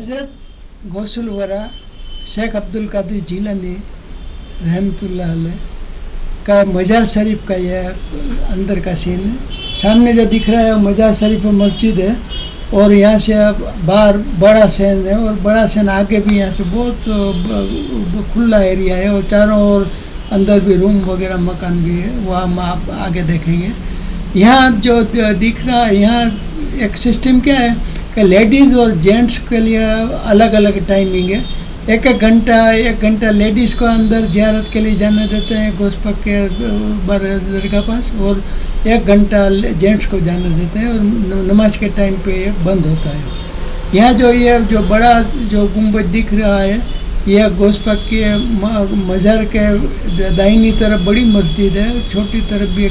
हज़रत गौसुल वरा शेख अब्दुल कादिर जीलानी रहमतुल्लाह अलैह का मज़ार शरीफ का यह अंदर का सीन है। सामने जो दिख रहा है मज़ार शरीफ मस्जिद है और यहाँ से बाहर बड़ा सहन है और बड़ा सहन आगे भी यहाँ से बहुत खुला एरिया है और चारों ओर अंदर भी रूम वगैरह मकान भी है, वहाँ हम आप आगे देखेंगे। यहाँ जो दिख रहा है यहाँ एक सिस्टम क्या है कि लेडीज़ और जेंट्स के लिए अलग अलग टाइमिंग है। एक घंटा लेडीज़ को अंदर ज़ियारत के लिए जाने देते हैं गोश पाक के बारगाह के पास और 1 घंटा जेंट्स को जाने देते हैं और नमाज के टाइम पे ये बंद होता है। यहाँ जो बड़ा जो गुंबद दिख रहा है यह गोश पाक के मज़ार के दाहिनी तरफ बड़ी मस्जिद है, छोटी तरफ भी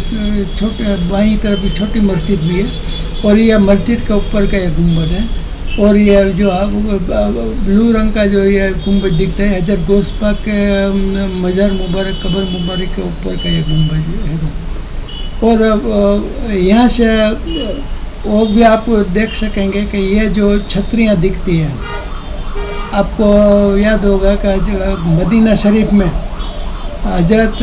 बाईं तरफ भी छोटी मस्जिद भी है और यह मस्जिद के ऊपर का यह गुंबद है। और यह जो ब्लू रंग का जो यह गुंबद दिखता है हज़रत गौस पाक के मज़ार मुबारक कब्र मुबारक के ऊपर का यह गुंबद है। और यहाँ से और भी आप देख सकेंगे कि यह जो छतरियाँ दिखती हैं, आपको याद होगा कि मदीना शरीफ में हज़रत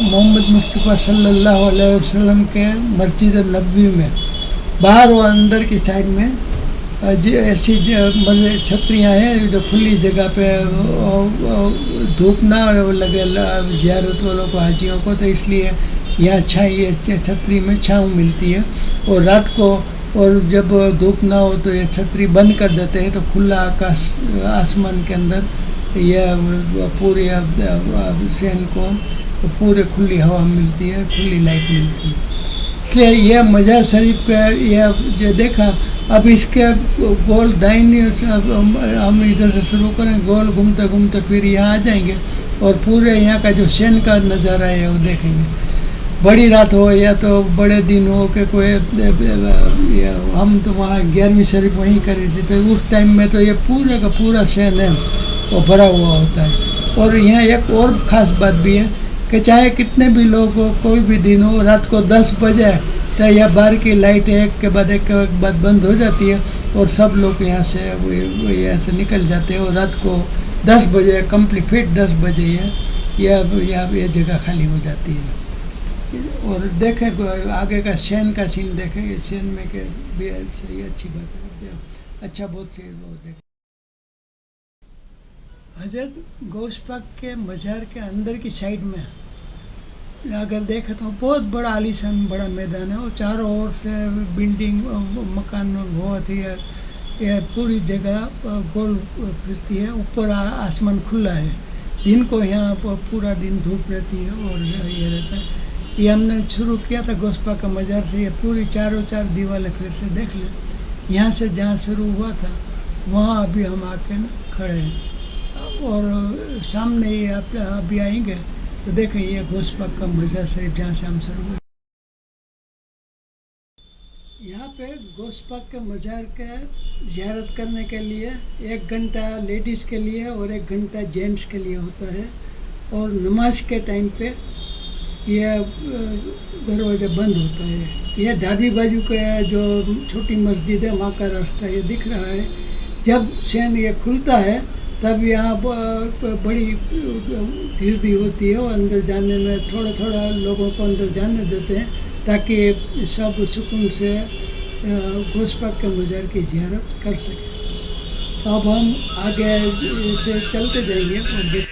मोहम्मद मुस्तफ़ा सल्लल्लाहु अलैहि वसल्लम के मस्जिद नबवी में बाहर और अंदर की साइड में ऐसी छतरियाँ हैं जो खुली जगह पे धूप ना लगे ज़ियारत वालों को, हाजियों को, तो इसलिए यहाँ छतरी में छाँव मिलती है। और रात को और जब धूप ना हो तो ये छतरी बंद कर देते हैं तो खुला आकाश आसमान के अंदर यह पूरे सहन को पूरे खुली हवा मिलती है, खुली लाइट मिलती है। इसलिए यह मज़ार शरीफ का यह जो देखा, अब इसके गोल दाहिनी हम इधर से शुरू करें, गोल घूमते घूमते फिर यहाँ आ जाएंगे और पूरे यहाँ का जो शहन का नज़ारा है वो देखेंगे। बड़ी रात हो या तो बड़े दिन हो कि कोई हम तो वहाँ 11वीं शरीफ वहीं करी थी तो उस टाइम में तो ये पूरे का पूरा शहन है वो भरा हुआ होता है। और यहाँ एक और ख़ास बात भी है कि चाहे कितने भी लोग हो, कोई भी दिन हो, रात को 10 बजे तो यह बाहर की लाइट एक के बाद बंद हो जाती है और सब लोग यहाँ से निकल जाते हैं और रात को 10 बजे कंप्लीट फिट 10 बजे यह जगह खाली हो जाती है। और देखें आगे का शहन का सीन देखें, शहन में के भी सही अच्छी बात है, अच्छा बहुत सही वो देखें। हज़रत गौस पाक के मज़ार के अंदर की साइड में अगर देखें तो बहुत बड़ा आलीशान बड़ा मैदान है और चारों ओर से बिल्डिंग मकान बहुत ही यह पूरी जगह गोल फिरती है। ऊपर आसमान खुला है, दिन को यहाँ पूरा दिन धूप रहती है और ये रहता है। ये हमने शुरू किया था गौस पाक का मज़ार से, ये पूरी चारों दीवारें फिर से देख लें। यहाँ से जहाँ शुरू हुआ था वहाँ अभी हम आके ना खड़े हैं और सामने ही आप अभी आएंगे तो देखें ये गौस पाक का मज़ार शरीफ जहाँ से हम शुरू हुए। यहाँ पे गौस पाक के मज़ार के ज़ियारत करने के लिए 1 घंटा लेडीज़ के लिए और 1 घंटा जेंट्स के लिए होता है और नमाज के टाइम पे यह दरवाज़ा बंद होता है। यह ढाबी बाजू का जो छोटी मस्जिद है वहाँ का रास्ता ये दिख रहा है। जब शहन ये खुलता है तब यहाँ बड़ी गिरदी होती है और अंदर जाने में थोड़ा लोगों को अंदर जाने देते हैं ताकि सब सुकून से गौस पाक के मज़ार की ज़ियारत कर सकें। तो अब हम आगे से चलते जाएंगे और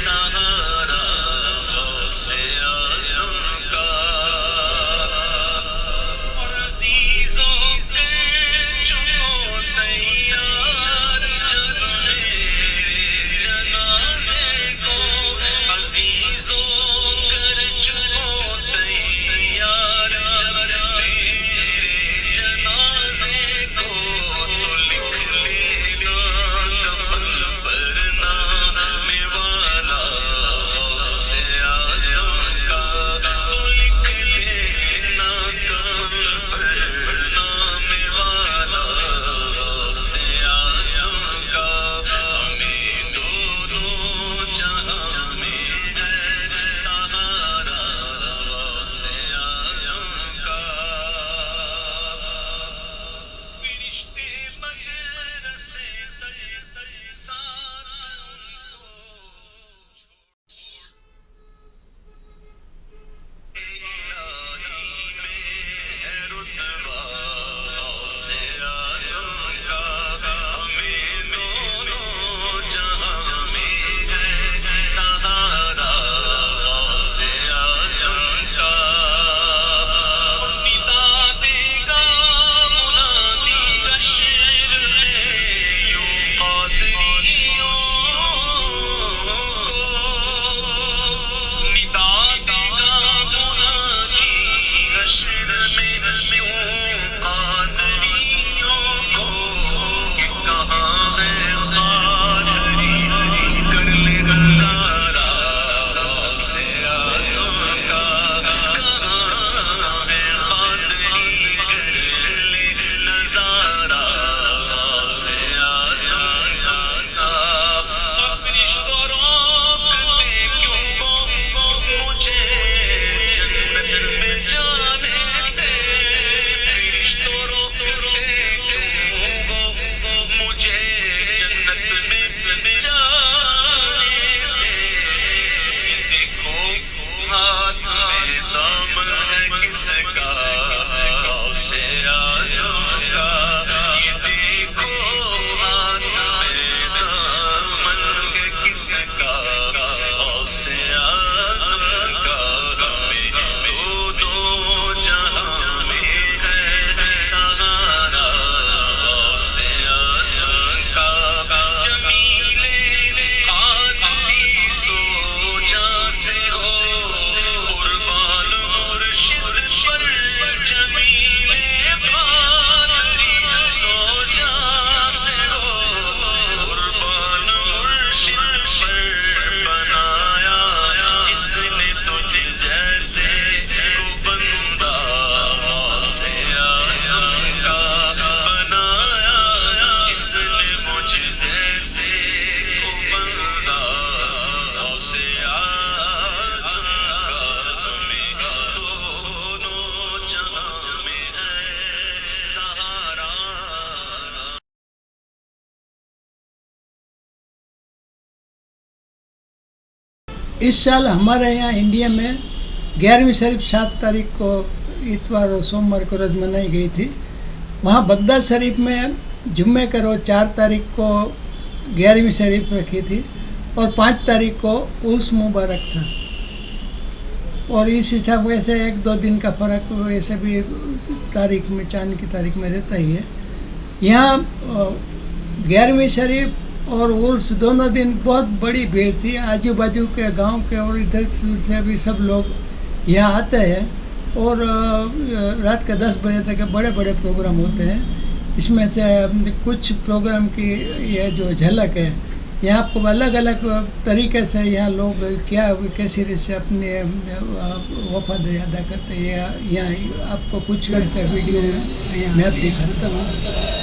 सहारा इस साल हमारे यहाँ इंडिया में 11वीं शरीफ 7 तारीख को इतवार और सोमवार को रोज़ मनाई गई थी। वहाँ बगदाद शरीफ में जुम्मे का रोज़ 4 तारीख को 11वीं शरीफ रखी थी और 5 तारीख को उर्स मुबारक था। और इस हिसाब से 1-2 दिन का फ़र्क वैसे भी तारीख में, चांद की तारीख में रहता ही है। यहाँ 11वीं शरीफ और उर्स दोनों दिन बहुत बड़ी भीड़ थी। आजू बाजू के गांव के और इधर से भी सब लोग यहाँ आते हैं और रात के 10 बजे तक बड़े बड़े प्रोग्राम होते हैं। इसमें से कुछ प्रोग्राम की ये जो झलक है, यहाँ आपको अलग अलग तरीके से यहाँ लोग क्या कैसी रीत से अपने वफादारी अदा करते हैं, यहाँ आपको कुछ ऐसे वीडियो मैं दिखाता हूँ।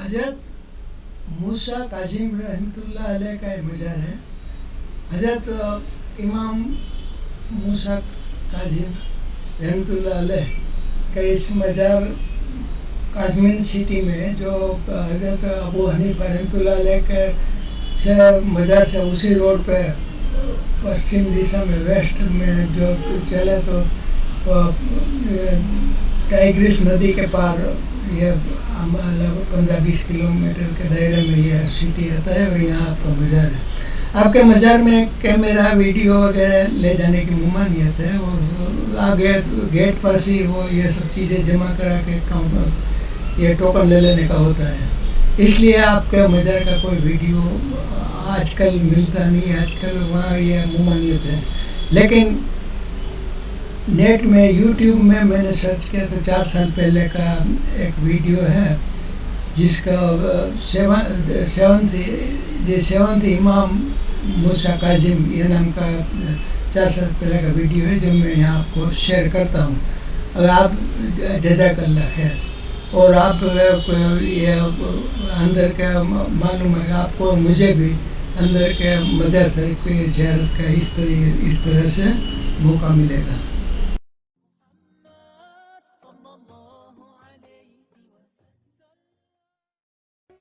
حضرت موسیٰ کاظم رحمتullah علیہ کا مزار ہے. حضرت امام موسیٰ کاظم رحمتullah علیہ کا اس مزار قازمین سٹی میں جو حضرت ابو حنیفہ رحمتullah علیہ کے سے مزار سے اسی روڈ پہ پشچم دشا میں ویسٹ میں جو چلے تو ٹائگرس ندی کے پار یہ 15-20 کلومیٹر کے دائرے میں یہ سٹی آتا ہے اور یہاں آپ کا مزار ہے. آپ کے مزار میں کیمرہ ویڈیو وغیرہ لے جانے کی ممانعت ہے اور آگے گیٹ پاس ہی وہ یہ سب چیزیں جمع کرا کے یہ ٹوکن لے لینے کا ہوتا ہے. اس لیے آپ کے مزار کا کوئی ویڈیو آج کل ملتا نہیں. آج کل وہاں یہ ممانعت ہے. لیکن نیٹ میں یوٹیوب میں نے سرچ کیا تو 4 سال پہلے کا ایک ویڈیو ہے جس کا سیونتھ امام موسیٰ کاظم یہ نام کا 4 سال پہلے کا ویڈیو ہے جو میں یہاں آپ کو شیئر کرتا ہوں. اور آپ جزاک اللہ خیر. اور آپ یہ اندر کا معلوم ہے آپ کو مجھے بھی اندر کے مزار شریف کی زیارت کا اس طرح سے موقع ملے گا.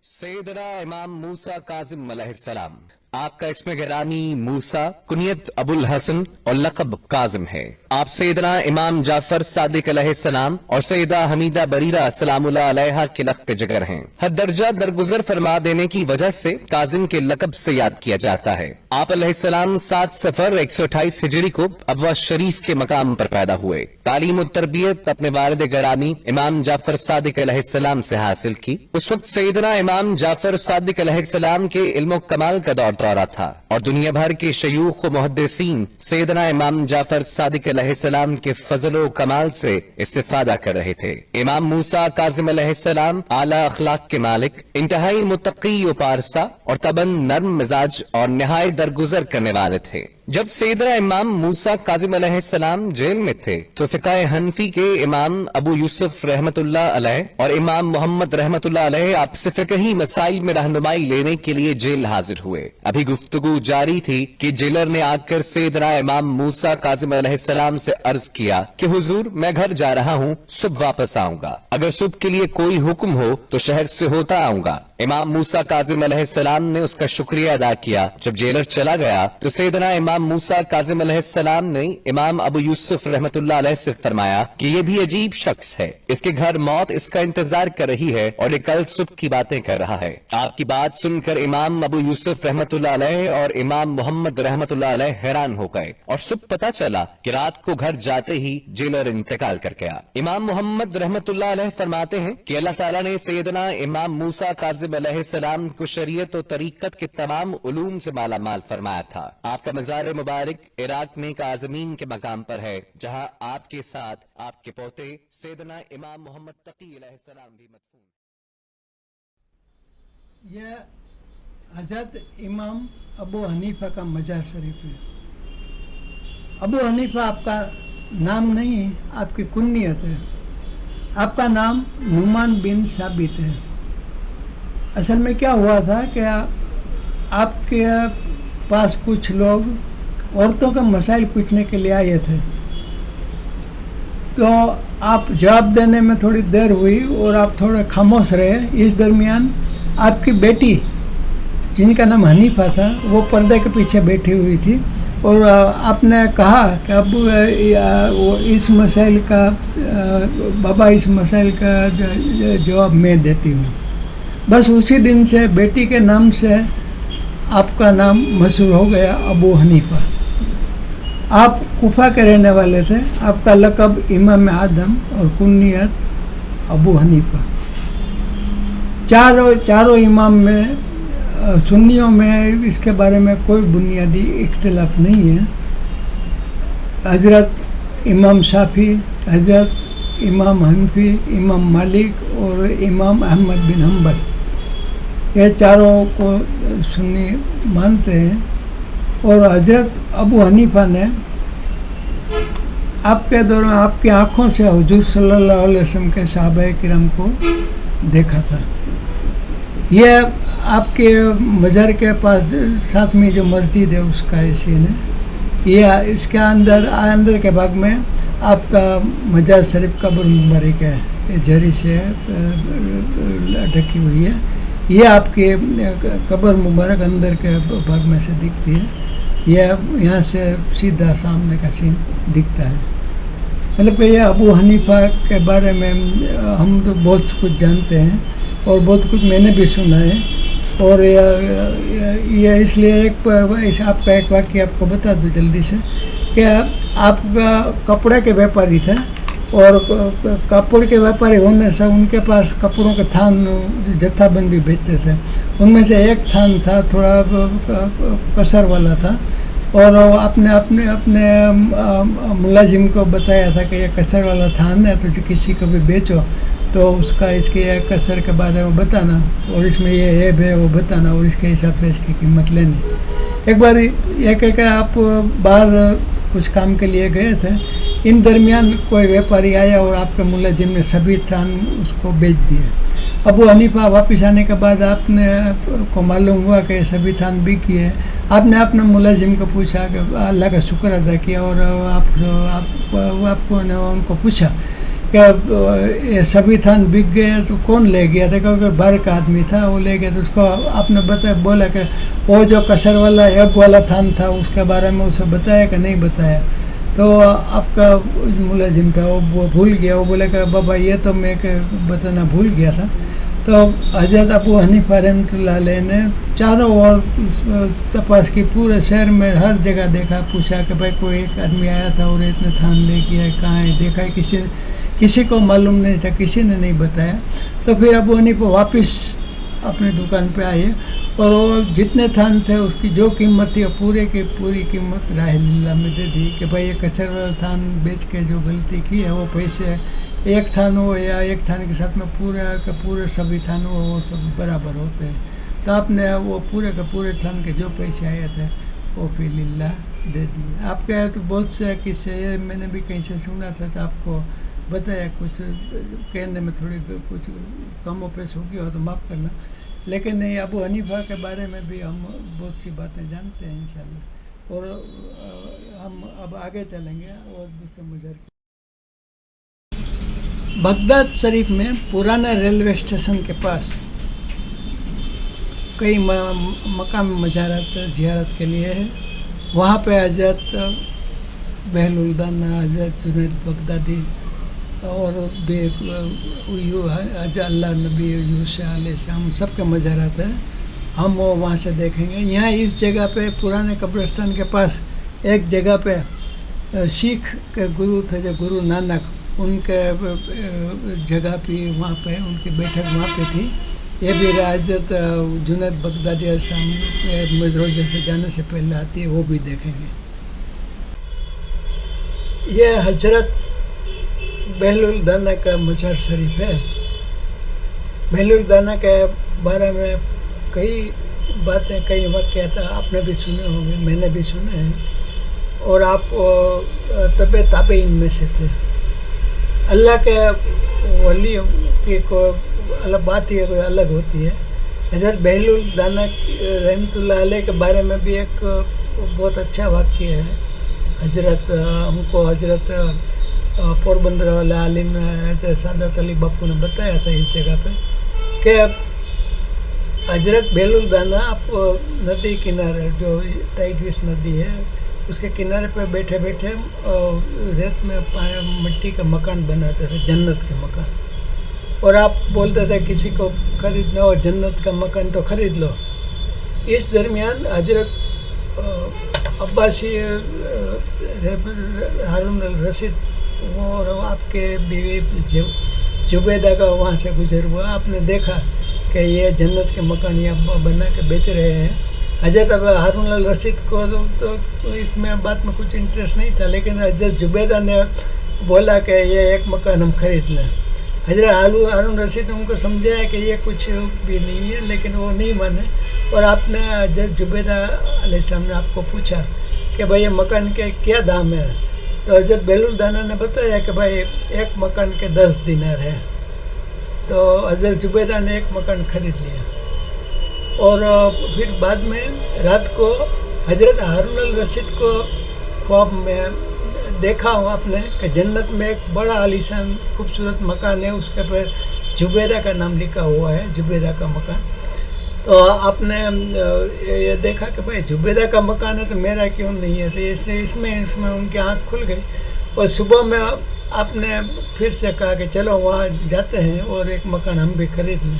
سیدنا امام موسیٰ کاظم علیہ السلام. آپ کا اسم گرامی موسیٰ، کنیت ابو الحسن اور لقب کاظم ہے. آپ سیدنا امام جعفر صادق علیہ السلام اور سیدہ حمیدہ بریرہ السلام اللہ علیہا کے لخت جگر ہیں. حد درجہ درگزر فرما دینے کی وجہ سے کاظم کے لقب سے یاد کیا جاتا ہے. آپ علیہ السلام 7 صفر 128 ہجری کو ابوا شریف کے مقام پر پیدا ہوئے. تعلیم و تربیت اپنے والد گرامی امام جعفر صادق علیہ السلام سے حاصل کی. اس وقت سیدنا امام جعفر صادق علیہ السلام کے علم و کمال کا دورہ تھا اور دنیا بھر کے شیوخ و محدثین سیدنا امام جعفر صادق علیہ السلام کے فضل و کمال سے استفادہ کر رہے تھے. امام موسیٰ کاظم علیہ السلام اعلیٰ اخلاق کے مالک، انتہائی متقی و پارسا اور طبعاً نرم مزاج اور نہایت درگزر کرنے والے تھے. جب سیدنا امام موسیٰ کاظم علیہ السلام جیل میں تھے تو فقہ حنفی کے امام ابو یوسف رحمت اللہ علیہ اور امام محمد رحمت اللہ علیہ آپ سے فقہی مسائل میں رہنمائی لینے کے لیے جیل حاضر ہوئے. ابھی گفتگو جاری تھی کہ جیلر نے آ کر سیدنا امام موسیٰ کاظم علیہ السلام سے عرض کیا کہ حضور میں گھر جا رہا ہوں، صبح واپس آؤں گا. اگر صبح کے لیے کوئی حکم ہو تو شہر سے ہوتا آؤں گا. امام موسیٰ کاظم علیہ السلام نے اس کا شکریہ ادا کیا. جب جیلر چلا گیا تو سیدنا امام موسیٰ کاظم علیہ السلام نے امام ابو یوسف رحمت اللہ علیہ سے فرمایا کہ یہ بھی عجیب شخص ہے، اس کے گھر موت اس کا انتظار کر رہی ہے اور یہ کل صبح کی باتیں کر رہا ہے. آپ کی بات سن کر امام ابو یوسف رحمت اللہ علیہ اور امام محمد رحمت اللہ علیہ حیران ہو گئے اور صبح پتا چلا کہ رات کو گھر جاتے ہی جیلر انتقال کر گیا. امام محمد رحمت اللہ علیہ فرماتے ہیں کہ اللہ تعالیٰ نے سیدنا امام موسیٰ کاظم علیہ السلام کو شریعت و طریقت کے تمام علوم سے مالا مال فرمایا تھا. آپ کا مزار مبارک عراق میں کاظمین کے مقام پر ہے جہاں آپ کے ساتھ آپ کے پوتے سیدنا امام محمد تقی علیہ السلام بھی مدفون. یہ حضرت امام ابو حنیفہ کا مزار شریف ہے. ابو حنیفہ آپ کا نام نہیں ہے، آپ کی کنیت ہے. آپ کا نام نعمان بن ثابت ہے. اصل میں کیا ہوا تھا کہ آپ کے پاس کچھ لوگ عورتوں کے مسائل پوچھنے کے لیے آئے تھے. तो आप जवाब देने में थोड़ी देर हुई और आप थोड़े खामोश रहे। इस दरमियान आपकी बेटी, जिनका नाम हनीफा था, वो पर्दे के पीछे बैठी हुई थी और आपने कहा कि अब वो इस मसाइल का बाबा इस मसाइल का जवाब मैं देती हूँ। बस उसी दिन से बेटी के नाम से आपका नाम मशहूर हो गया, अबू हनीफा। आप कुफा के रहने वाले थे, आपका लक़ब इमाम आदम और कुन्नियत अबू हनीफा। चारों इमाम में सुन्नियों में इसके बारे में कोई बुनियादी इख्तिलाफ नहीं है। हज़रत इमाम शाफी, हज़रत इमाम हनफी, इमाम मालिक और इमाम अहमद बिन हम्बल, ये चारों को सुन्नी मानते हैं। और हज़रत अबू हनीफा ने आपके दौर में आपकी आँखों से हुजूर सल्लल्लाहु अलैहि वसल्लम के सहाबाए किराम को देखा था। ये आपके मज़ार के पास साथ में जो मस्जिद है उसका है सीन है। ये इसके अंदर के भाग में आपका मज़ार शरीफ कब्र मुबारक है, ये जरी से ढकी हुई है। ये आपके कब्र मुबारक अंदर के भाग में से दिखती है। यह यहाँ से सीधा सामने का सीन दिखता है। मतलब कि ये अबू हनीफा के बारे में हम तो बहुत कुछ जानते हैं और बहुत कुछ मैंने भी सुना है। और ये इसलिए आपका एक वाक्य आपको बता दूं जल्दी से कि आपका कपड़े के व्यापारी थे और कपड़े के व्यापारी होने से उनके पास कपड़ों के थान जत्थाबंद भी बेचते थे। उनमें से एक थान था थोड़ा कसर वाला था और आपने अपने मुलाजिम को बताया था कि ये कसर वाला थान है, तो जो किसी को भी बेचो तो उसका इसके कसर के बारे में बताना और इसमें ये ऐब है वो बताना और इसके हिसाब से इसकी कीमत लेनी। एक बार ये कहकर आप बाहर कुछ काम के लिए गए थे, इन दरमियान कोई व्यापारी आया और आपके मुलाजिम ने सभी थान उसको बेच दिए। अबू हनीफा वापस आने के बाद आपने को मालूम हुआ कि सभी थान बिकी है। आपने अपने मुलाजिम को पूछा कि अल्लाह का शुक्र अदा किया और आपको ने उनको पूछा कि ये सभी थान बिक गए तो कौन ले गया था, क्योंकि बाहर का आदमी था वो ले गया। तो उसको आपने बोला कि वो जो कसर वाला एक वाला थान था उसके बारे में उसे बताया कि नहीं बताया। तो आपका मुलाजिम था वो भूल गया, वो बोला कि बाबा ये तो मैं बताना भूल गया था। तो हज़रत अबू हनीफा रहमतुल्लाह अलैह ने चारों ओर तपास की, पूरे शहर में हर जगह देखा, पूछा कि भाई कोई एक आदमी आया था और इतने थान ले गया है, कहाँ है, देखा है, किसी को मालूम नहीं था, किसी ने नहीं बताया। तो फिर अबू हनीफा वापस अपनी दुकान पे आए और वो जितने थान थे उसकी जो कीमत थी पूरे की पूरी कीमत राहिल्लाह में दे दी कि भाई ये कचर वाला थान बेच के जो गलती की है वो पैसे एक थान हो या एक थान के साथ में पूरे सभी थान हो वो सब बराबर होते हैं। तो आपने वो पूरे के पूरे थान के जो पैसे आए थे वो फिर लिल्लाह दे दिए। आपके तो बहुत से किस्से मैंने भी कहीं से सुना था, तो आपको बताया, कुछ कहने में थोड़ी कुछ कम पेश होगी हो तो माफ़ करना। लेकिन नहीं, अबू हनीफा के बारे में भी हम बहुत सी बातें जानते हैं इंशाल्लाह। और हम अब आगे चलेंगे और दूसरे मुजर बगदाद शरीफ में पुराने रेलवे स्टेशन के पास कई मकाम मज़ारात ज़ियारत के लिए है। वहाँ पे हज़रत बहलुल दाना, हज़रत जुनैद बगदादी और अल्लाह नबी यूसुफ अलैहिस्सलाम सबके मज़ारात है, हम वो वहाँ से देखेंगे। यहाँ इस जगह पे पुराने कब्रिस्तान के पास एक जगह पे सिख के गुरु थे जो गुरु नानक, उनके जगह भी वहाँ पे उनकी बैठक वहाँ पे थी। ये भी हज़रत जुनैद बगदादी सामने रोज़े से जाने से पहले आती है, वो भी देखेंगे। ये हजरत बहलुल दाना का मज़ार शरीफ है। बहलुल दाना के बारे में कई बातें, कई वाक़यात आपने भी सुने होंगे, मैंने भी सुने हैं, और आप तबे ताबईन में से थे। अल्लाह के वली की कोई अलग बात ही कोई अलग होती है। हज़रत बहलुल दाना रहमतुल्लाह अलैह के बारे में भी एक बहुत अच्छा वाक़या है। हज़रत पोरबंदर वाले आलिम सादत अली बापू ने बताया था इस जगह पे कि हजरत बेलुल दाना आप नदी किनारे जो टाइग्रिस नदी है उसके किनारे पे बैठे बैठे रेत में मिट्टी का मकान बनाते थे, जन्नत के मकान। और आप बोलते थे किसी को खरीदना हो जन्नत का मकान तो खरीद लो। इस दरमियान हजरत अब्बासी हारून अल रशीद और आपके बीवी जुबैदा का वहाँ से गुजर हुआ। आपने देखा कि ये जन्नत के मकान यहाँ बना के बेच रहे हैं। हजरत हारून अल रशीद को तो इसमें बात में कुछ इंटरेस्ट नहीं था, लेकिन हजरत जुबैदा ने बोला कि ये एक मकान हम खरीद लें। हजरत हारून रशीद ने उनको समझाया कि ये कुछ भी नहीं है, लेकिन वो नहीं माने। और आपने हजरत जुबैदा अलैहिस्सलाम ने आपको पूछा कि भाई ये मकान के क्या दाम है, तो हजरत बेलुल दाना ने बताया कि भाई एक मकान के 10 दिनार है। तो हजरत जुबैदा ने एक मकान खरीद लिया। और फिर बाद में रात को हजरत हारून अल रशीद को ख्वाब में देखा हो आपने कि जन्नत में एक बड़ा आलीशान खूबसूरत मकान है, उसके पर जुबैदा का नाम लिखा हुआ है, जुबैदा का मकान। तो आपने ये देखा कि भाई जुबैदा का मकान है तो मेरा क्यों नहीं है, तो इसलिए इसमें उनकी आँख खुल गई। और सुबह में आपने फिर से कहा कि चलो वहाँ जाते हैं और एक मकान हम भी खरीद लें।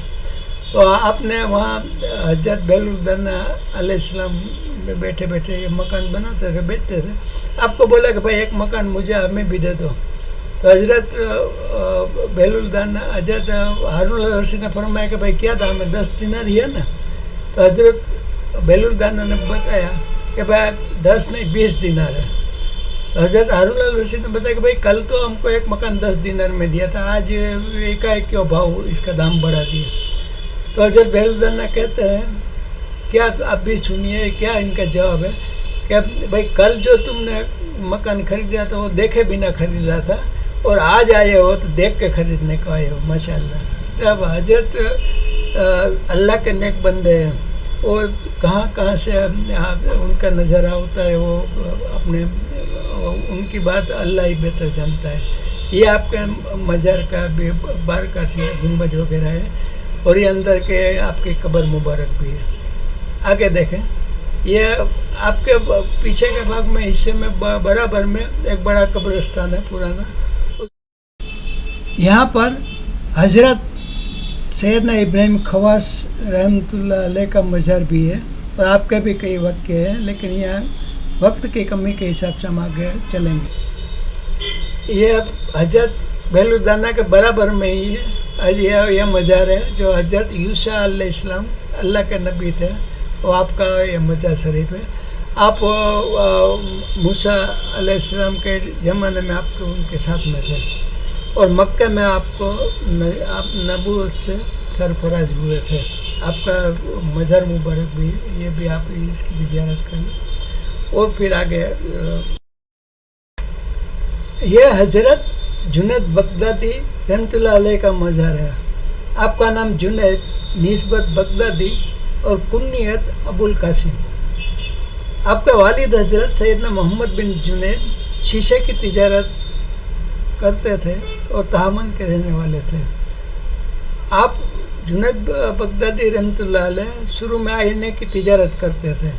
तो आपने वहाँ हजरत बेलुल दाना अलैहिस्सलाम में बैठे बैठे ये मकान बनाते थे, बेचते थे। आपको बोला कि भाई एक मकान मुझे हमें भी दे दो। तो हजरत बेलुल दाना हजरत हारून अल रशीद ने फरमाया कि भाई क्या दाम है, 10 दिनार ही है ना। तो हजरत बेलुल दाना ने बताया कि भाई 10 नहीं 20 दिनार है। तो हजरत हारून अल रशीद ने बताया कि भाई कल तो हमको एक मकान 10 दिनार में दिया था, आज एकाएक क्यों भाव इसका दाम बढ़ा दिया। तो हजरत बेलुल दाना कहते हैं क्या, आप भी सुनिए क्या इनका जवाब है कि भाई कल जो तुमने मकान खरीदा था वो देखे बिना खरीदा था, और आज आए हो तो देख के खरीदने को आए हो, माशाल्लाह। तब हजरत अल्लाह के नेक बंदे हैं, वो कहाँ से उनका नज़ारा होता है, वो अपने उनकी बात अल्लाह ही बेहतर जानता है। ये आपके मज़ार का भी बार का गुंबज वगैरह है, और ये अंदर के आपकी कब्र मुबारक भी है। आगे देखें, ये आपके पीछे के भाग में हिस्से में बराबर में एक बड़ा कब्रिस्तान है पुराना। यहाँ पर हजरत सैयदना इब्राहिम खवास रहमतुल्लाह अलैह का मज़ार भी है, और आपके भी कई वाक़े हैं, लेकिन यहाँ वक्त की कमी के हिसाब से हम आगे चलेंगे। ये हजरत बेलुल दाना के बराबर में ही है, यह मज़ार है जो हजरत यूसा अलैहिस्सलाम अल्लाह के नबी थे, वो आपका ये मज़ार शरीफ है। आप मूसा अलैहिस्सलाम के ज़माने में आपके उनके साथ में थे, और मक्के में आपको आप नबूवत से सरफराज हुए थे। आपका मज़ार मुबारक भी है, ये भी आप इसकी भी ज़ियारत करें। और फिर आगे ये हजरत जुनैद बगदादी रहमतुल्लाह अलैह का मज़ार है। आपका नाम जुनैद निस्बत बगदादी और कुन्नियत अबुल कासिम। आपका वालिद हजरत सैयदना मोहम्मद बिन जुनैद शीशे की तिजारत करते थे और तहामन के रहने वाले थे। आप जुनैद बगदादी रहमतुल्लाह अलैह शुरू में आईने की तिजारत करते थे।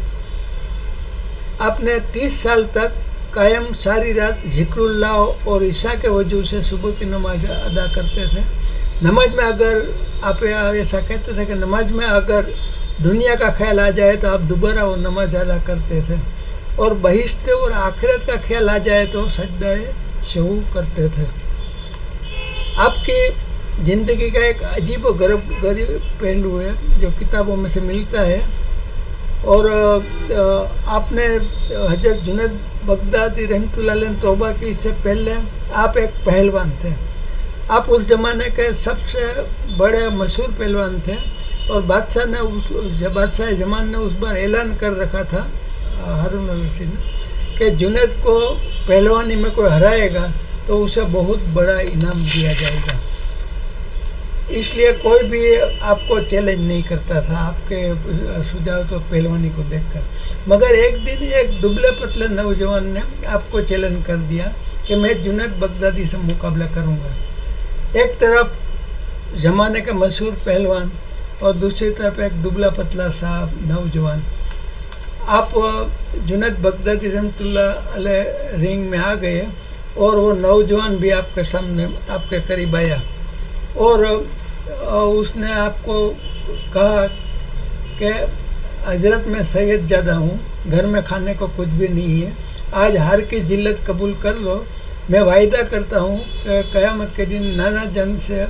आपने 30 साल तक कायम सारी रात ज़िक्रुल्लाह और ईशा के वजू से सुबह की नमाज अदा करते थे। नमाज में अगर आप ऐसा कहते थे कि नमाज में अगर दुनिया का ख्याल आ जाए तो आप दोबारा वो नमाज अदा करते थे, और बहिश्त और आखिरत का ख्याल आ जाए तो सजदा शहू करते थे। आपकी ज़िंदगी का एक अजीब और गरीब पहलू है जो किताबों में से मिलता है, और आपने हजरत जुनैद बगदादी रहमतुल्लाह अलैह तौबा की इससे पहले आप एक पहलवान थे। आप उस ज़माने के सबसे बड़े मशहूर पहलवान थे, और बादशाह ने बादशाह ज़मान ने उस बार ऐलान कर रखा था हारून अल रशीद ने कि जुनैद को पहलवानी में कोई हराएगा तो उसे बहुत बड़ा इनाम दिया जाएगा। इसलिए कोई भी आपको चैलेंज नहीं करता था आपके सुझाव तो पहलवानी को देखकर। मगर एक दिन एक दुबले पतले नौजवान ने आपको चैलेंज कर दिया کہ میں جنید بغدادی سے مقابلہ کروں گا. ایک طرف زمانے کا مشہور پہلوان اور دوسری طرف ایک دبلا پتلا سا نوجوان. آپ جنید بغدادی رحمۃ اللہ علیہ رنگ میں آ گئے اور وہ نوجوان بھی آپ کے سامنے آپ کے قریب آیا اور اس نے آپ کو کہا کہ حضرت میں سید زیادہ ہوں, گھر میں کھانے کو کچھ بھی نہیں ہے, آج ہر کی ذلت قبول کر لو. میں وعدہ کرتا ہوں کہ قیامت کے دن نانا جان سے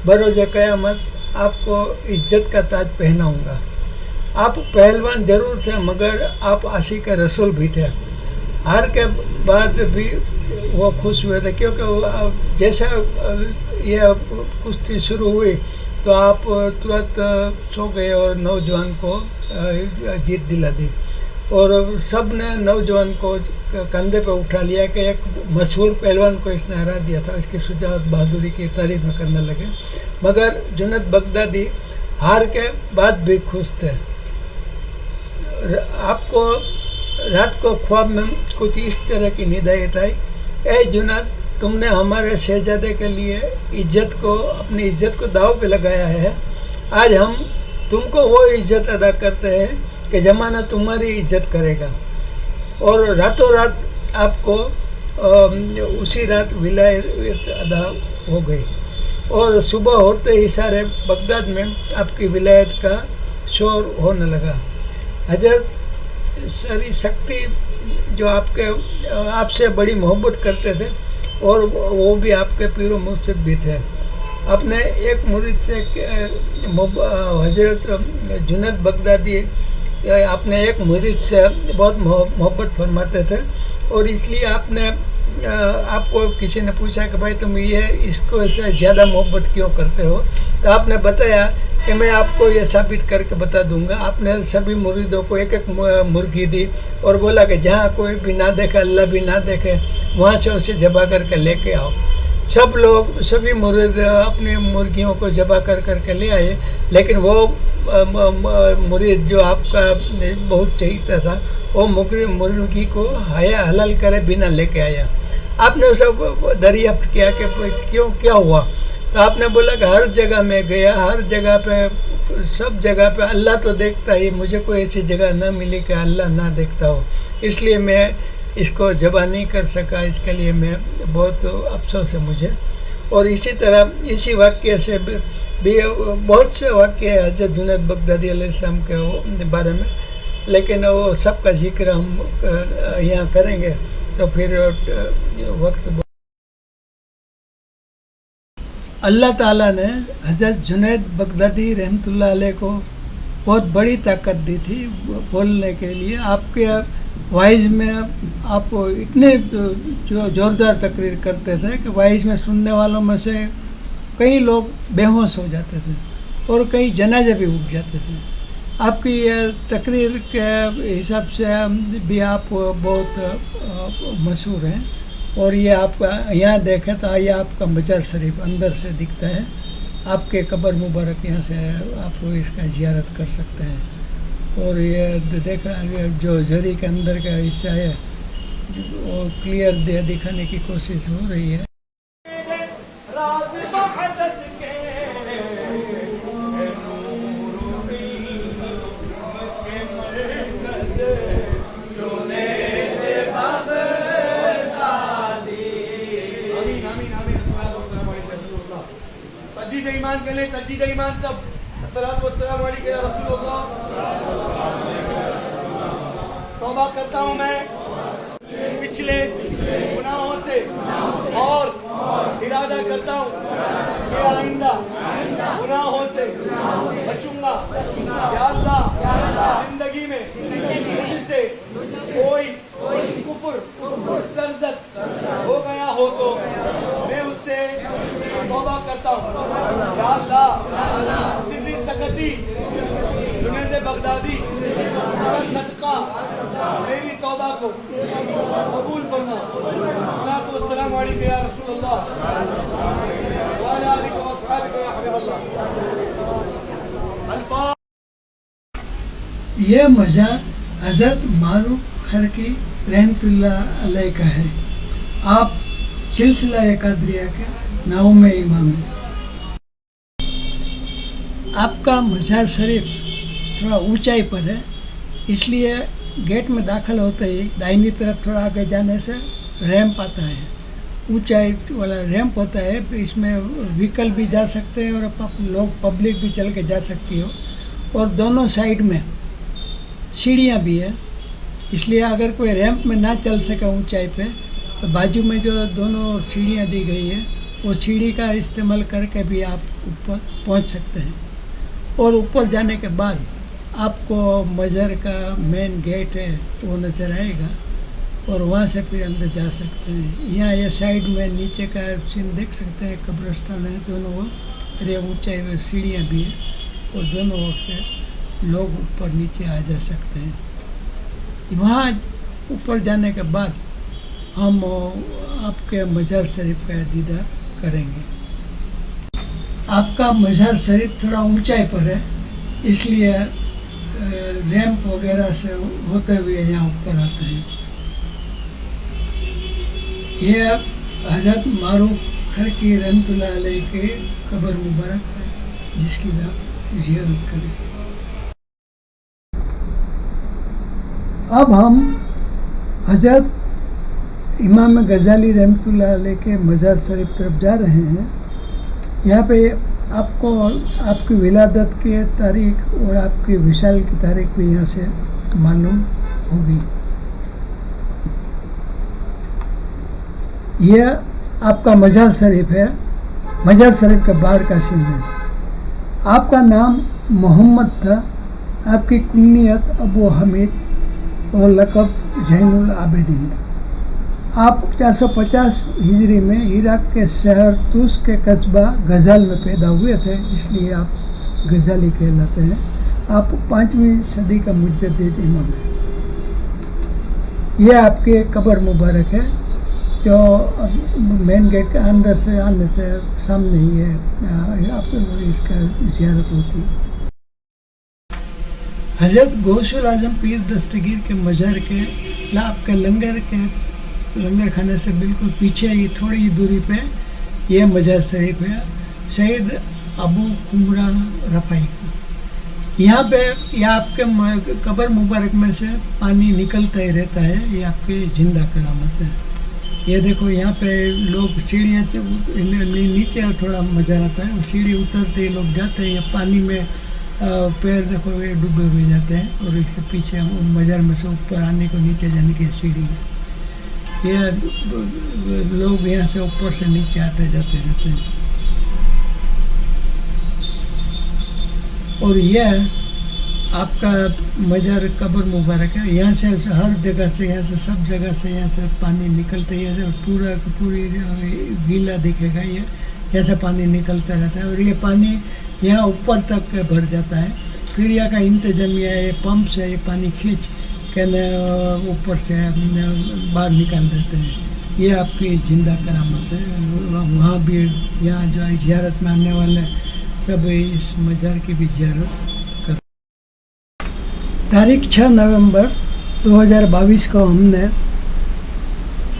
بروز قیامت آپ کو عزت کا تاج پہناؤں گا. آپ پہلوان ضرور تھے مگر آپ عاشق رسول بھی تھے. ہار کے بعد بھی وہ خوش ہوئے تھے کیونکہ جیسا یہ کشتی شروع ہوئی تو آپ ترنت سو گئے اور نوجوان کو جیت دلا دی اور سب نے نوجوان کو کندھے پہ اٹھا لیا کہ ایک مشہور پہلوان کو اس نے ہرا دیا تھا. اس کی شجاعت بہادری کی تعریف میں کرنے لگے مگر جنید بغدادی ہار کے بعد بھی خوش تھے. آپ کو رات کو خواب میں کچھ اس طرح کی ہدایت آئی, اے جنید تم نے ہمارے شہزادے کے لیے اپنی عزت کو داؤ پہ لگایا ہے. آج ہم تم کو وہ عزت ادا کرتے ہیں کہ زمانہ تمہاری عزت کرے گا. اور راتوں رات آپ کو اسی رات ولایت ادا ہو گئی اور صبح ہوتے ہی سارے بغداد میں آپ کی ولایت کا شور ہونے لگا. حضرت ساری سختی جو آپ سے بڑی محبت کرتے تھے اور وہ بھی آپ کے پیر و مرشد بھی تھے. آپ نے ایک مرید سے حضرت جنید بغدادی آپ نے ایک مرید سے بہت محبت فرماتے تھے اور اس لیے آپ کو کسی نے پوچھا کہ بھائی تم اس کو ایسے زیادہ محبت کیوں کرتے ہو, تو آپ نے بتایا کہ میں آپ کو یہ ثابت کر کے بتا دوں گا. آپ نے سبھی مریدوں کو ایک ایک مرغی دی اور بولا کہ جہاں کوئی بھی نہ دیکھے اللہ بھی نہ دیکھے وہاں سے اسے ذبح کر کے لے کے آؤ. سبھی مرید اپنی مرغیوں کو ذبح کر کے لے آئے لیکن وہ مرید جو آپ کا بہت چاہیتا تھا وہ مرغی کو حلال کرے بنا لے کے آیا. آپ نے اسے دریافت کیا کہ کیا ہوا, تو آپ نے بولا کہ ہر جگہ میں گیا, ہر جگہ پہ سب جگہ پہ اللہ تو دیکھتا ہی, مجھے کوئی ایسی جگہ نہ ملی کہ اللہ نہ دیکھتا ہو, اس لیے میں اس کو ذبح نہیں کر سکا. اس کے لیے میں بہت افسوس ہے مجھے. اور اسی طرح اسی واقعے سے بھی بہت سے واقعے ہیں حضرت جنید بغدادی علیہ السلام کے بارے میں, لیکن وہ سب کا ذکر ہم یہاں کریں گے تو پھر وقت. اللہ تعالیٰ نے حضرت جنید بغدادی رحمۃ اللہ علیہ کو بہت بڑی طاقت دی تھی بولنے کے لیے. آپ کے وائز میں آپ اتنے زوردار تقریر کرتے تھے کہ وائز میں سننے والوں میں سے کئی لوگ بے ہوش ہو جاتے تھے اور کئی جنازے بھی اٹھ جاتے تھے. آپ کی یہ تقریر کے حساب سے بھی آپ بہت مشہور ہیں اور یہ آپ یہاں دیکھیں تو یہ آپ کا مزار شریف اندر سے دکھتا ہے. آپ کے قبر مبارک یہاں سے آپ اس کا زیارت کر سکتے ہیں. اور یہ دیکھا جو جھری کے اندر کا حصہ ہے وہ کلیئر دکھانے کی کوشش ہو رہی ہے. تجدید ایمان کے لئے تجدید ایمان سب الصلاۃ والسلام علیکہ یا رسول اللہ. توبہ کرتا ہوں میں پچھلے گناہوں سے اور ارادہ کرتا ہوں کہ آئندہ گناہوں سے بچوں گا. یا اللہ زندگی میں مجھ سے کوئی کفر سرزد ہو گیا ہو تو میں اس سے توبہ کرتا ہوں. یا اللہ سری سکتی جنید بغدادی کا صدقہ میری توبہ کو قبول فرما. الصلاۃ والسلام علیکہ یا رسول اللہ وعلی آلہ واصحابہ یا حبیب اللہ. الفاظ یہ مزار حضرت معروف خرقی رحمۃ اللہ علیہ کا ہے आप सिलसिला कादरिया के 9वें इमाम हैं। आपका मज़ार शरीफ थोड़ा ऊंचाई पर है, इसलिए गेट में दाखिल होते ही दाहिनी तरफ थोड़ा आगे जाने से रैंप आता है, ऊंचाई वाला रैंप होता है। इसमें व्हीकल भी जा सकते हैं और लोग पब्लिक भी चल के जा सकती हो। और दोनों साइड में सीढ़ियाँ भी है, इसलिए अगर कोई रैंप में ना चल सके ऊंचाई पे तो बाजू में जो दोनों सीढ़ियाँ दी गई है वो सीढ़ी का इस्तेमाल करके भी आप ऊपर पहुंच सकते हैं। और ऊपर जाने के बाद आपको मज़ार का मेन गेट है वो नज़र आएगा और वहाँ से फिर अंदर जा सकते हैं। यहाँ ये साइड में नीचे का सीन देख सकते हैं, कब्रिस्तान है दोनों ओर, अरे ऊंचाई में सीढ़ियाँ भी है और दोनों ओर से लोग ऊपर नीचे आ जा सकते हैं। वहाँ ऊपर जाने के बाद हम आपके मज़ार शरीफ का दीदार करेंगे। आपका मज़ार शरीफ थोड़ा ऊंचाई पर है, इसलिए रैंप वगैरह से होते हुए यहाँ ऊपर आते हैं। ये हज़रत मारूफ खरकी रहमतुल्लाह अलैह के कब्र मुबारक है, जिसकी आप ज़ियारत करें। अब हम हज़रत इमाम गज़ाली रहमतुल्लाह अलैह के मज़ार शरीफ तरफ जा रहे हैं। यहाँ पे आपको आपकी विलादत की तारीख और आपकी विशाल की तारीख भी यहाँ से मालूम होगी। यह आपका मज़ार शरीफ है, मज़ार शरीफ के बाहर का सीन है। आपका नाम मोहम्मद था, आपकी कुन्नियत अबू हमीद और लक़ब ज़ैनुल आबिदीन। आप 450 हिजरी में इराक के शहर तुस के कस्बा गज़ाल में पैदा हुए थे, इसलिए आप गज़ाली कहलाते हैं। आप 5वीं सदी का मुजद्दिद इमाम हैं। यह आपके कब्र मुबारक है जो मेन गेट के अंदर से आने से सामने ही है, आप इसका ज़ियारत होती है। हज़रत गौसुल आज़म पीर दस्तगीर के मज़ार के आपके लंगर खाने से बिल्कुल पीछे ही थोड़ी ही दूरी पे ये मज़ार शरीफ है सैयद अबू कुमरा रफ़ाई का। यहाँ पे यह आपके कब्र मुबारक में से पानी निकलता ही रहता है, ये आपकी जिंदा करामत है। ये देखो यहाँ पे लोग सीढ़ियाँ नीचे थोड़ा मज़ा आता है, सीढ़ी उतरते ही लोग जाते हैं, ये पानी में पैर देखो ये डूबे हुए जाते हैं और इसके पीछे मज़ार में से ऊपर आने को नीचे जाने की सीढ़ी है। ये लोग यहाँ से ऊपर से नीचे आते जाते रहते हैं। और यह आपका मज़ार कब्र मुबारक है। यहाँ से हर जगह से, यहाँ से सब जगह से यहाँ से पानी निकलता है, यहाँ से पूरी गीला दिखेगा, ये यहाँ से पानी निकलता रहता है और ये पानी यहाँ ऊपर तक भर जाता है। फिर यहाँ का इंतजामिया है, पंप से ये पानी खींच के ऊपर से बाहर निकाल देते हैं। ये आपकी जिंदा करामत है। वहाँ भी यहाँ जो ज़ियारत में आने वाले सब इस मज़ार की भी ज़ियारत कर। तारीख 6 नवंबर 2022 को हमने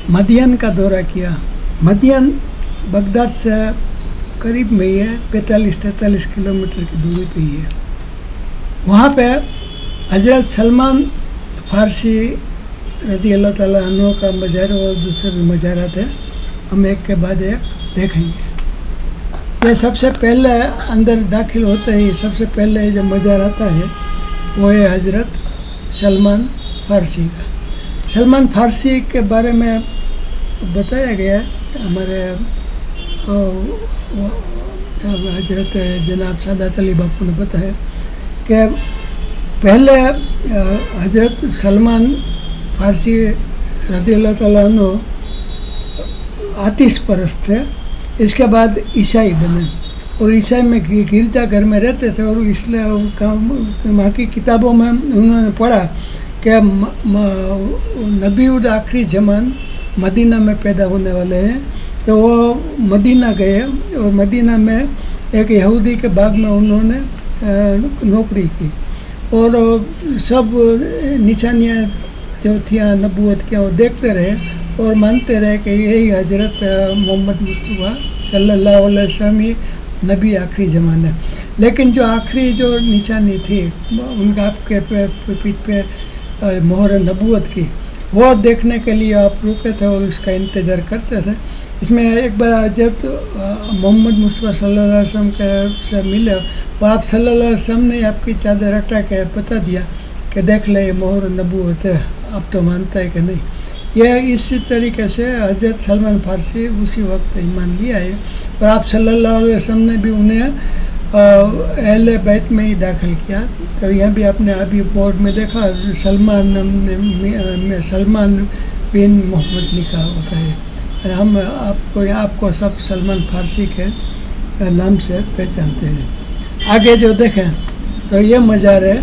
मदियन का दौरा किया। मदियन बगदाद से करीब में ही है, 45-43 किलोमीटर की दूरी पे ही है। वहाँ पे हज़रत सलमान फ़ारसी रज़ी अल्लाह ताला अन्हु का मज़ार और दूसरे भी मज़ारात है, हम एक के बाद एक देखेंगे। ये सबसे पहले अंदर दाखिल होते ही सबसे पहले जो मज़ार आता है वो है हज़रत सलमान फ़ारसी का। सलमान फ़ारसी के बारे में बताया गया है, हमारे हज़रत जनाब सादात अली बापू ने बताया कि पहले हज़रत सलमान फ़ारसी रज़ी अल्लाह ताला अन्हु आतिश परस्त थे, इसके बाद ईसाई बने और ईसाई में गिरजा घर में रहते थे और इसलिए वहाँ की किताबों में उन्होंने पढ़ा कि नबी उद आखिरी ज़मान मदीना में पैदा होने वाले हैं। तो वो मदीना गए और मदीना में एक यहूदी के बाग में उन्होंने नौकरी की और सब निशानियाँ जो थी नबूवत क्या वो देखते रहे اور مانتے رہے کہ یہی حضرت محمد مصطفیٰ صلی اللہ علیہ وسلم ہی نبی آخری زمانے. لیکن جو آخری جو نشانی تھی ان کا آپ کے پیٹھ پہ مہر نبوت کی، وہ دیکھنے کے لیے آپ رکے تھے اور اس کا انتظار کرتے تھے. اس میں ایک بار جب محمد مصطفیٰ صلی اللہ علیہ وسلم کے سے ملے، وہ آپ صلی اللہ علیہ وسلم نے آپ کی چادر ہٹا کے بتا دیا کہ دیکھ لے یہ مہر نبوت ہے، اب تو مانتا ہے کہ نہیں. یہ اسی طریقے سے حضرت سلمان فارسی اسی وقت ایمان لیا ہے، اور آپ صلی اللہ علیہ وسلم نے بھی انہیں اہل بیت میں ہی داخل کیا. تو یہاں بھی آپ نے ابھی بورڈ میں دیکھا سلمان بن محمد لکھا ہوتا ہے. ہم آپ کو سب سلمان فارسی کے نام سے پہچانتے ہیں. آگے جو دیکھیں تو یہ مزار ہے،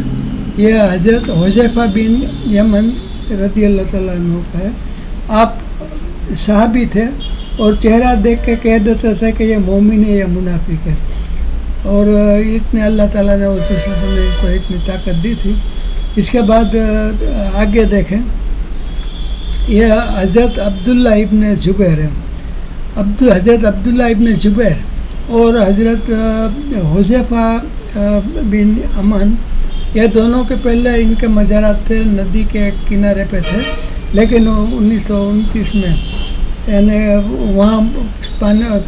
یہ حضرت حذیفہ بن یمن رضی اللہ تعالیٰ عنہ کا ہے. آپ صحابی تھے اور چہرہ دیکھ کے کہہ دیتے تھے کہ یہ مومن ہے یا منافق ہے، اور اتنے اللہ تعالیٰ نے اس نے ان کو اتنی طاقت دی تھی. اس کے بعد آگے دیکھیں، یہ حضرت عبداللہ ابن زبیر ہے. حضرت عبداللہ ابن زبیر اور حضرت حذیفہ بن یمان، یہ دونوں کے پہلے ان کے مزارات تھے ندی کے کنارے پہ تھے، لیکن 1929 میں یعنی وہاں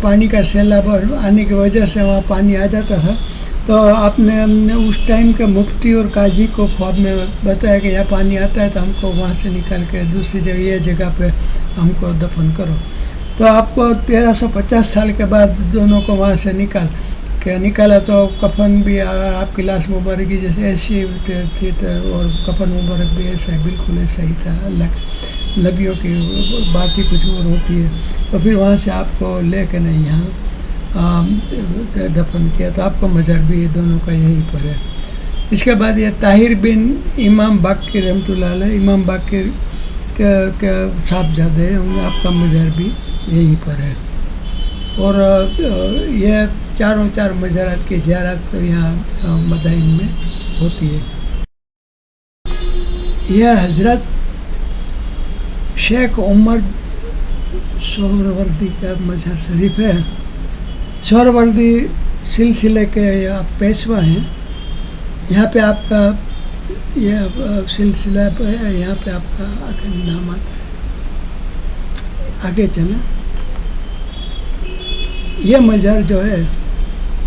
پانی کا سیلاب آنے کی وجہ سے وہاں پانی آ جاتا تھا. تو آپ نے اس ٹائم کے مفتی اور قاضی کو خواب میں بتایا کہ یہاں پانی آتا ہے تو ہم کو وہاں سے نکال کے دوسری جگہ یہ جگہ پہ ہم کو دفن کرو. تو آپ کو 1350 سال کے بعد دونوں کو وہاں سے نکالا تو کفن بھی آپ کی لاش مبارک جیسے ایسی تھی اور کفن مبارک بھی ایسا بالکل ایسا ہی تھا. اللہ کے نبیوں کی بات ہی کچھ اور ہوتی ہے. تو پھر وہاں سے آپ کو لے کے نہیں یہاں دفن کیا. تو آپ کا مزار بھی دونوں کا یہیں پر ہے. اس کے بعد یہ طاہر بن امام باقر رحمۃ اللہ علیہ، امام باقر کے صاحبزادے ہیں، آپ کا مزار بھی یہیں پر ہے. اور یہ چار مزارات کی زیارت یہاں مدائن میں ہوتی ہے. یہ حضرت شیخ عمر سہروردی کا مزار شریف ہے. سہروردی سلسلے کے آپ پیشوا ہیں. یہاں پہ آپ کا یہ سلسلہ یہاں پہ آپ کا نام آتا ہے. آگے چلیں. یہ مزار جو ہے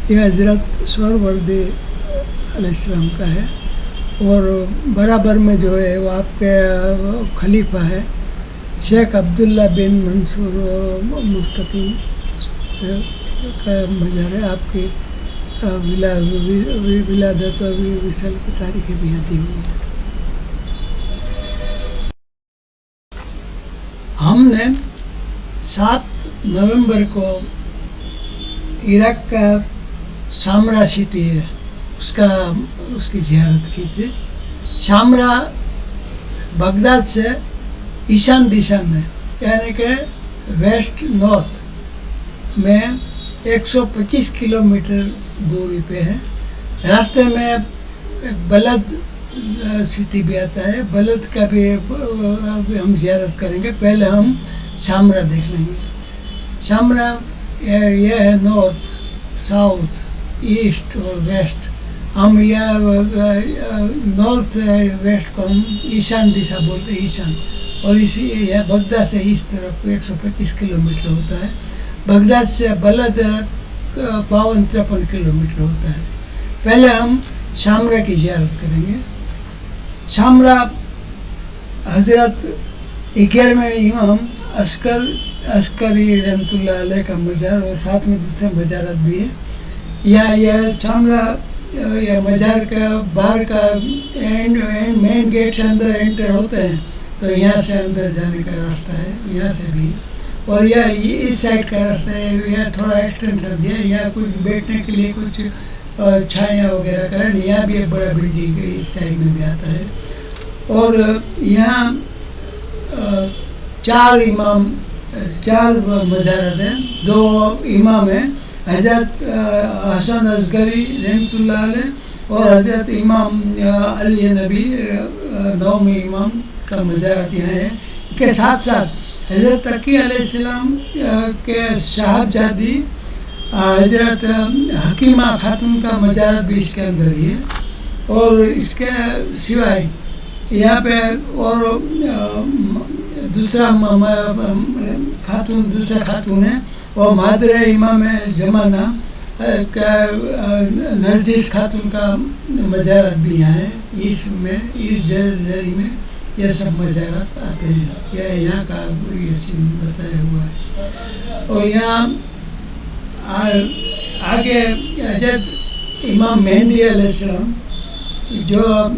یہ حضرت سہروردی علیہ السلام کا ہے، اور برابر میں جو ہے وہ آپ کے خلیفہ ہے شیخ عبداللہ بن منصور مستقیم کا مزار ہے. آپ کی ولادت و وصل کی تاریخیں بھی یہاں دی ہوئی ہیں. ہم نے 7 نومبر کو عراق کا سامرا سٹی ہے اس کی زیارت کی تھی. سامرا بغداد سے ایشان دشا میں یعنی کہ ویسٹ نارتھ میں 125 کلومیٹر دوری پہ ہے. راستے میں بلد سٹی بھی آتا ہے. بلد کا بھی ہم زیارت کریں گے. پہلے ہم سامرا دیکھ لیں گے. سامرا یہ ہے نارتھ، ساؤتھ، ایسٹ اور ویسٹ. ہم یہ نارتھ ویسٹ کو ہم ایشان دشا بولتے ہیں، ایشان. اور اسی یہ بغداد سے اس طرف 125 کلومیٹر ہوتا ہے. بغداد سے بلد 52-53 کلومیٹر ہوتا ہے. پہلے ہم سامرا کی زیارت کریں گے. سامرا حضرت 11ویں امام عسکری رحمۃ اللہ علیہ کا مزار اور ساتھ میں دوسرے مزارات بھی ہیں. یہ سامرا یہ مزار کا باہر کا مین گیٹ سے اندر انٹر ہوتے ہیں تو یہاں سے اندر جانے کا راستہ ہے، یہاں سے بھی. اور یہ اس سائڈ کا راستہ ہے، یہ تھوڑا ایکسٹینشن دیا ہے. یہاں کچھ بیٹھنے کے لیے کچھ چھایاں وغیرہ کریں. یہاں بھی ایک بڑا بلڈنگ ہے، اس سائڈ میں بھی آتا ہے. اور یہاں 4 مزارات ہیں. 2 امام ہیں، حضرت حسن اصغری رحمۃ اللہ علیہ اور حضرت امام علی نبی 9ویں امام کا مزارات یہاں ہے. کے ساتھ ساتھ حضرت تقی علیہ السلام کے صاحبزادی حضرت حکیمہ خاتون کا مزارت بھی اس کے اندر ہی ہے. اور اس کے سوائے یہاں پہ اور دوسرا خاتون ہے وہ مادر امام زمانہ نرجس خاتون کا مزارت بھی یہاں ہے. اس جری میں یہ سب مزارات آتے ہیں. یہ یہاں کا یہ سین بتایا ہوا ہے. اور یہاں آگے حضرت امام مہدی علیہ السلام جو ہم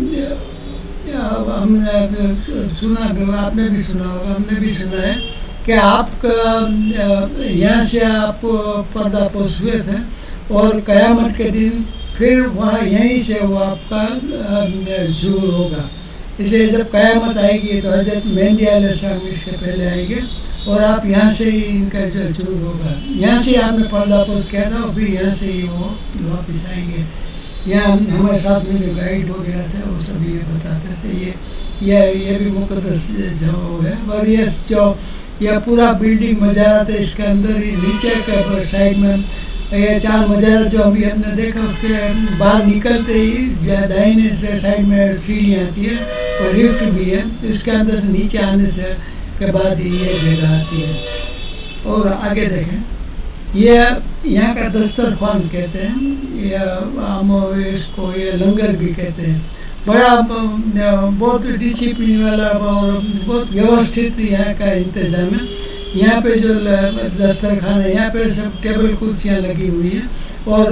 نے سنا, آپ نے بھی سنا ہوگا, ہم نے بھی سنا ہے کہ آپ کا یہاں سے آپ پردہ پوش ہوئے تھے اور قیامت کے دن پھر وہاں یہیں سے وہ آپ کا ظہور ہوگا. اس لیے جب قیامت آئے گی تو حضرت مہدی علیہ السلام اس کے پہلے آئیں گے اور آپ یہاں سے ہی ان کا جو ظہور ہوگا. یہاں سے آپ نے پردہ پوش کیا تھا اور پھر یہاں سے ہی وہ واپس آئیں گے. یہاں ہمارے ساتھ میں جو گائیڈ وغیرہ تھے وہ سب یہ بتاتے تھے. یہ بھی مقدس جگہ ہے. اور یہ پورا بلڈنگ مزارات ہے. اس کے اندر ہی نیچے کے سائڈ میں یہ 4 مزارات جو ابھی ہم نے دیکھا, اس کے باہر نکلتے ہی دائیں سائڈ میں سیڑھی آتی ہے اور لفٹ بھی ہے. اس کے اندر سے نیچے آنے سے کے بعد ہی یہ جگہ آتی ہے. اور آگے دیکھیں, یہ یہاں کا دسترخوان کہتے ہیں, یہ ہم اس کو یہ لنگر بھی کہتے ہیں. بڑا بہت ڈسپلن والا اور بہت ویوستھت یہاں کا انتظام ہے. یہاں پہ جو دسترخوان ہے یہاں پہ سب ٹیبل کرسیاں لگی ہوئی ہیں اور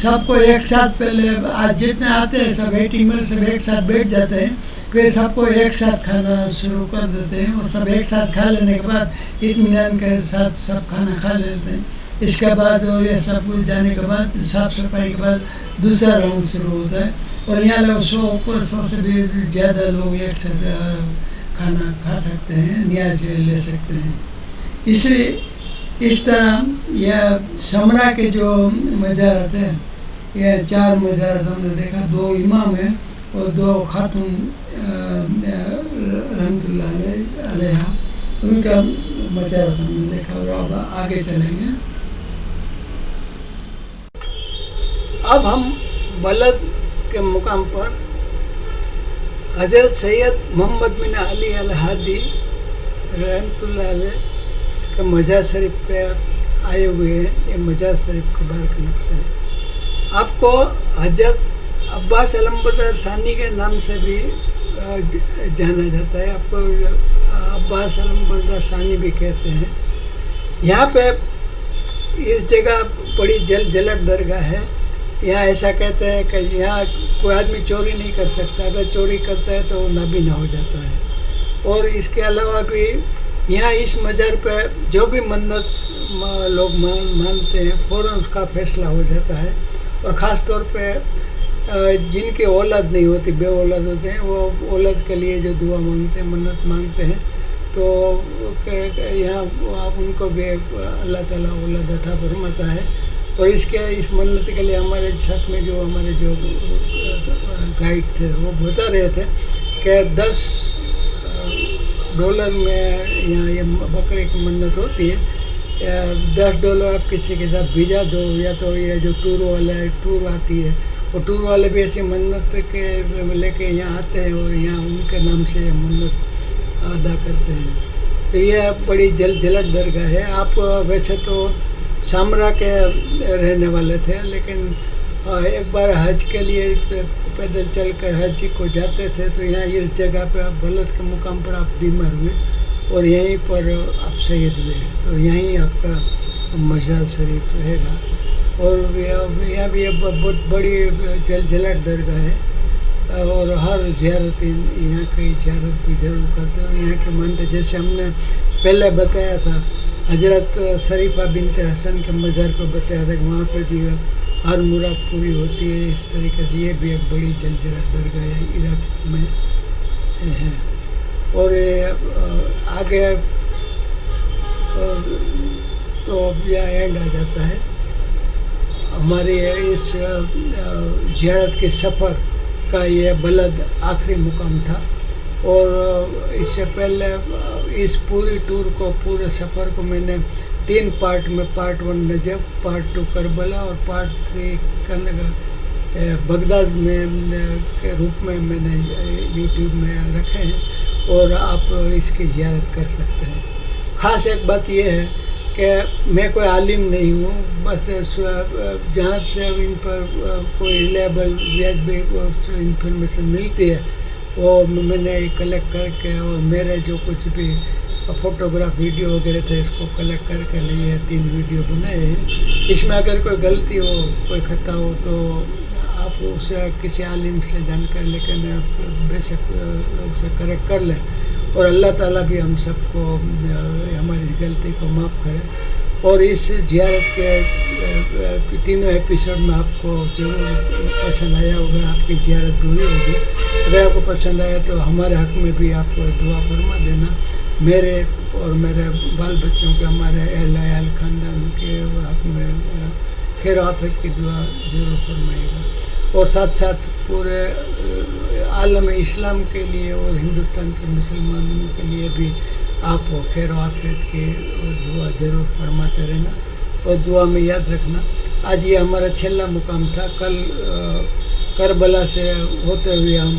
سب کو ایک ساتھ پہلے آج جتنے آتے ہیں سب ویٹنگ میں سب ایک ساتھ بیٹھ جاتے ہیں. پھر سب کو ایک ساتھ کھانا شروع کر دیتے ہیں اور سب ایک ساتھ کھا لینے کے بعد اطمینان کے ساتھ سب کھانا کھا لیتے ہیں. اس کے بعد یہ سب کچھ جانے کے بعد صاف صفائی کے بعد دوسرا راؤنڈ شروع ہوتا ہے. اور یہاں لوگ 100 سے بھی زیادہ لوگ ایک ساتھ کھانا کھا سکتے ہیں, نیاز لے سکتے ہیں. اس لیے اس طرح یہ سمرا کے جو مزارات ہیں, یہ 4 مزارات ہم نے دیکھا. 2 امام ہیں اور 2 خاتون رحمۃ اللہ علیہ, ان کا مزارات ہم نے دیکھا. اور اب آگے چلیں گے. اب ہم بلد کے مقام پر حضرت سید محمد بن علی الہادی رحمۃ اللہ علیہ کا مزار شریف پہ آئے ہوئے ہیں. یہ مزار شریف کے باہر کا نقشہ ہے. آپ کو حضرت عباس علمبردار ثانی کے نام سے بھی جانا جاتا ہے. آپ کو عباس علمبردار ثانی بھی کہتے ہیں. یہاں پہ اس جگہ بڑی جلک درگاہ ہے. یہاں ایسا کہتے ہیں کہ یہاں کوئی آدمی چوری نہیں کر سکتا. اگر چوری کرتا ہے تو وہ نابینا ہو جاتا ہے. اور اس کے علاوہ بھی یہاں اس مزار پہ جو بھی منت لوگ مانتے ہیں فوراً اس کا فیصلہ ہو جاتا ہے. اور خاص طور پہ جن کی اولاد نہیں ہوتی, بے اولاد ہوتے ہیں, وہ اولاد کے لیے جو دعا مانگتے ہیں, منت مانگتے ہیں, تو یہاں ان کو بھی اللہ تعالیٰ اولاد عطا فرماتا ہے. اور اس منت کے لیے ہمارے ساتھ میں جو ہمارے جو گائیڈ تھے وہ بتا رہے تھے کہ $10 میں یہاں یہ بکرے کی منت ہوتی ہے. $10 آپ کسی کے ساتھ بھیجا دو, یا تو یہ جو ٹور آتی ہے وہ ٹور والے بھی ایسی منت کے لے کے یہاں آتے ہیں اور یہاں ان کے نام سے منت ادا کرتے ہیں. تو یہ بڑی جلک درگاہ ہے. آپ ویسے تو سامرا کے رہنے والے تھے, لیکن ایک بار حج کے لیے پیدل چل کر حج کو جاتے تھے تو یہاں اس جگہ پہ آپ بلد کے مقام پر آپ بیمار ہوئے اور یہیں پر آپ شہید ہوئے. تو یہیں آپ کا مزار شریف رہے گا. اور یہاں بھی بہت بڑی جلک درگاہ ہے اور ہر زیارتی یہاں کی زیارت بھی ضرور کرتے ہیں. اور یہاں کے مانتے جیسے ہم نے پہلے بتایا تھا حضرت شریفہ بنت حسن کے مزار کو بتایا تھا کہ وہاں پہ بھی ہر مراد پوری ہوتی ہے. اس طریقے سے یہ بھی ایک بڑی جلک درگاہ ہے عراق میں ہے. اور آگے تو یہ اینڈ آ جاتا ہے. ہماری اس زیارت کے سفر کا یہ بلد آخری مقام تھا. اور اس سے پہلے इस पूरी टूर को, पूरे सफ़र को मैंने 3 पार्ट में, पार्ट 1 नजफ, पार्ट 2 करबला और पार्ट 3 बगदाद में के रूप में मैंने यूट्यूब में रखे हैं और आप इसकी ज़ियारत कर सकते हैं। ख़ास एक बात यह है कि मैं कोई आलिम नहीं हूँ, बस जहाँ से इन पर कोई रिलायबल वाजिबी इंफॉर्मेशन मिलती है वो मैंने कलेक्ट करके, और मेरे जो कुछ भी फ़ोटोग्राफ वीडियो वगैरह थे इसको कलेक्ट करके लिए 3 वीडियो बनाए हैं। इसमें अगर कोई गलती हो, कोई खता हो तो आप उसे किसी आलिम से जानकारी लेकर बेशक उसे करेक्ट कर लें, और अल्लाह ताला भी हम सबको हमारी गलती को माफ़ करे। और इस ज़ियारत के तीनों एपिसोड में आपको जरूर पसंद आया होगा, आपकी ज़ियारत हुई होगी। अगर आपको पसंद आया तो हमारे हक़ में भी आप दुआ फरमा देना, मेरे और मेरे बाल बच्चों के, हमारे अहल ख़ानदान के हक़ में खैर हाफ़िज़ की दुआ ज़रूर फरमाइएगा। और साथ साथ पूरे आलम इस्लाम के लिए और हिंदुस्तान के मुसलमानों के लिए भी आप खैर हाफ़िज़ की दुआ ज़रूर फरमाते रहना और दुआ में याद रखना। आज ये हमारा छेला मुकाम था। कल करबला से होते हुए हम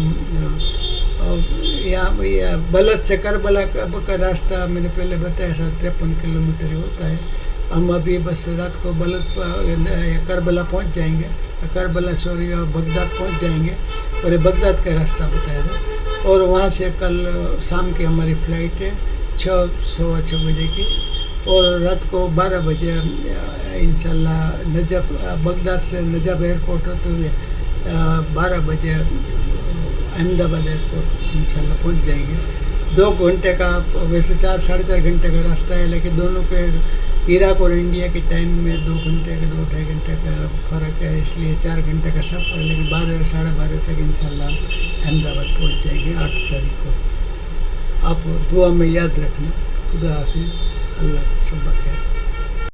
यहाँ बलद से करबला का रास्ता मैंने पहले बताया 53 किलोमीटर होता है। हम अभी बस रात को करबला पहुँच जाएंगे, करबला सॉरी बगदाद पहुँच जाएंगे, और ये बगदाद का रास्ता बताया था। और वहाँ से कल शाम की हमारी फ़्लाइट है 6-6:15 बजे की, और रात को 12 बजे इंशाल्लाह नजफ, बगदाद से नजफ एयरपोर्ट होते हुए 12 बजे अहमदाबाद एयरपोर्ट इंशाल्लाह पहुँच जाएंगे। 2 घंटे का, वैसे 4-4.5 घंटे का रास्ता है, लेकिन दोनों के इराक और इंडिया के टाइम में 2 घंटे का, 2-2.5 घंटे का फ़र्क है, इसलिए 4 घंटे का सफ़र है। लेकिन 12-12:30 तक इंशाल्लाह अहमदाबाद पहुँच जाएंगे 8 तारीख को। आप दुआ में याद रखना। खुदा हाफिज़। अल्लाह सब खैर।